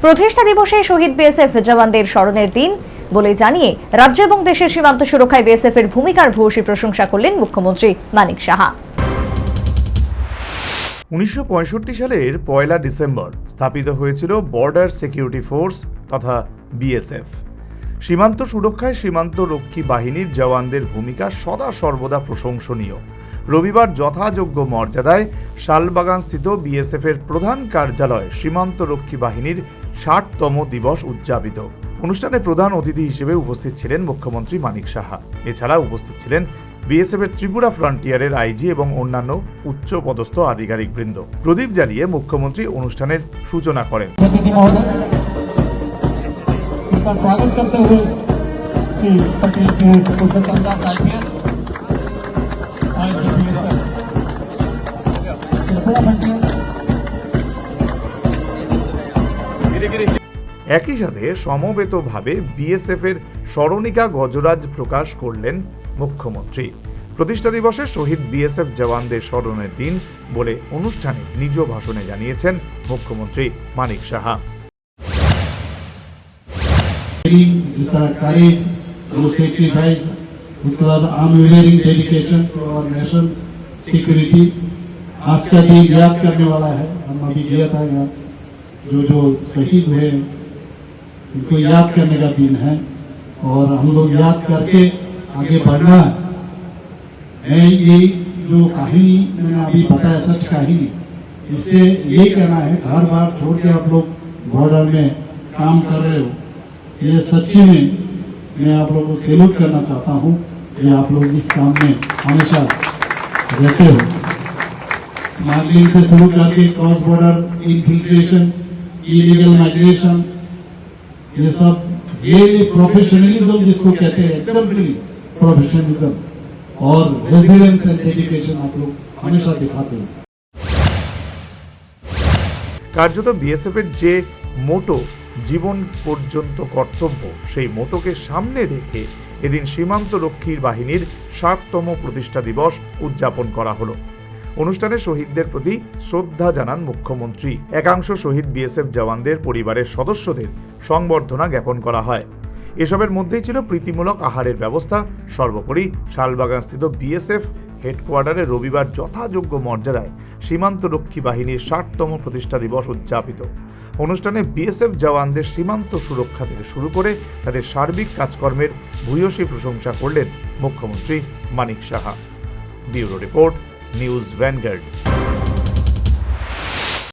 প্রতিষ্ঠা দিবসে শহীদ বিএসএফ জওয়ানদের স্মরণের দিন বলে জানিয়ে রাজ্য এবং দেশের সীমান্ত সুরক্ষায় বিএসএফ এর ভূমিকার ভূয়সী প্রশংসা করলেন মুখ্যমন্ত্রী মানিক সাহা। 1965 সালের 1 ডিসেম্বর স্থাপিত হয়েছিল বর্ডার সিকিউরিটি ফোর্স তথা বিএসএফ। সীমান্ত সুরক্ষায় সীমান্ত রক্ষী বাহিনীর জওয়ানদের ভূমিকা সদা সর্বদা প্রশংসনীয়। রবিবার যথাযোগ্য মর্যাদায় শালবাগানস্থিত বিএসএফ এর প্রধান কার্যালয় সীমান্ত রক্ষী বাহিনীর 60তম দিবস উদযাপিত। অনুষ্ঠানে প্রধান অতিথি হিসেবে উপস্থিত ছিলেন মুখ্যমন্ত্রী মানিক সাহা। এছাড়া উপস্থিত ছিলেন বিএসএফ এর ত্রিপুরা ফ্রন্টিয়ারের আইজি এবং অন্যান্য উচ্চ পদস্থ আধিকারিকবৃন্দ। প্রদীপ জ্বালিয়ে মুখ্যমন্ত্রী অনুষ্ঠানের সূচনা করেন। स्वागत करते हुए श्री पटेल के पुरुषोत्तम दास आईपीएस একই সাথে সমবেতভাবে বিএসএফ এর স্মরণিকা গজরাজ প্রকাশ করলেন মুখ্যমন্ত্রী। প্রতিষ্ঠা দিবসে শহীদ বিএসএফ জওয়ানদের স্মরণের দিন বলে অনুষ্ঠানে নিজ ভাষণে জানিয়েছেন মুখ্যমন্ত্রী মানিক সাহা। जिसका करेज, जो सेक्रीफाइस, उसके बाद unwavering dedication to our nation security आज का दिन याद करने वाला है। हम अभी गया था यहाँ जो शहीद हुए उनको याद करने का दिन है और हम लोग याद करके आगे बढ़ना है। ये जो कहानी मैंने अभी बताया सच कहानी, इससे ये कहना है घर बार छोड़ के आप लोग बॉर्डर में काम कर रहे हो, ये सच्ची में मैं आप लोगों को सैल्यूट करना चाहता हूँ कि आप लोग इस काम में हमेशा रहते हो। स्मगलिंग से शुरू करके cross border infiltration, illegal migration, ये सब रियली प्रोफेशनलिज्म जिसको कहते हैं, एक्सेप्शनली प्रोफेशनलिज्म और रेजिलियंस एंड डेडिकेशन आप लोग हमेशा दिखाते हो। কার্যত বিএসএফ এর যে মোটো জীবন পর্যন্ত কর্তব্য, সেই মোটোকে সামনে রেখে এদিন সীমান্ত রক্ষী বাহিনীর 60তম প্রতিষ্ঠা দিবস উদযাপন করা হলো। অনুষ্ঠানে শহীদদের প্রতি শ্রদ্ধা জানান মুখ্যমন্ত্রী। একাংশ শহীদ বিএসএফ জওয়ানদের পরিবারের সদস্যদের সংবর্ধনা জ্ঞাপন করা হয়। এসবের মধ্যেই ছিল প্রীতিমূলক আহারের ব্যবস্থা। সর্বোপরি শালবাগানস্থিত বিএসএফ হেডকোয়ার্টারে রবিবার যথাযোগ্য মর্যাদায় সীমান্ত রক্ষী বাহিনীর 60তম প্রতিষ্ঠা দিবস উদযাপিত। অনুষ্ঠানে বিএসএফ জওয়ানদের সীমান্ত সুরক্ষা থেকে শুরু করে তাদের সার্বিক কাজকর্মের ভূয়সী প্রশংসা করলেন মুখ্যমন্ত্রী Manik Saha. Bureau report, news vanguard.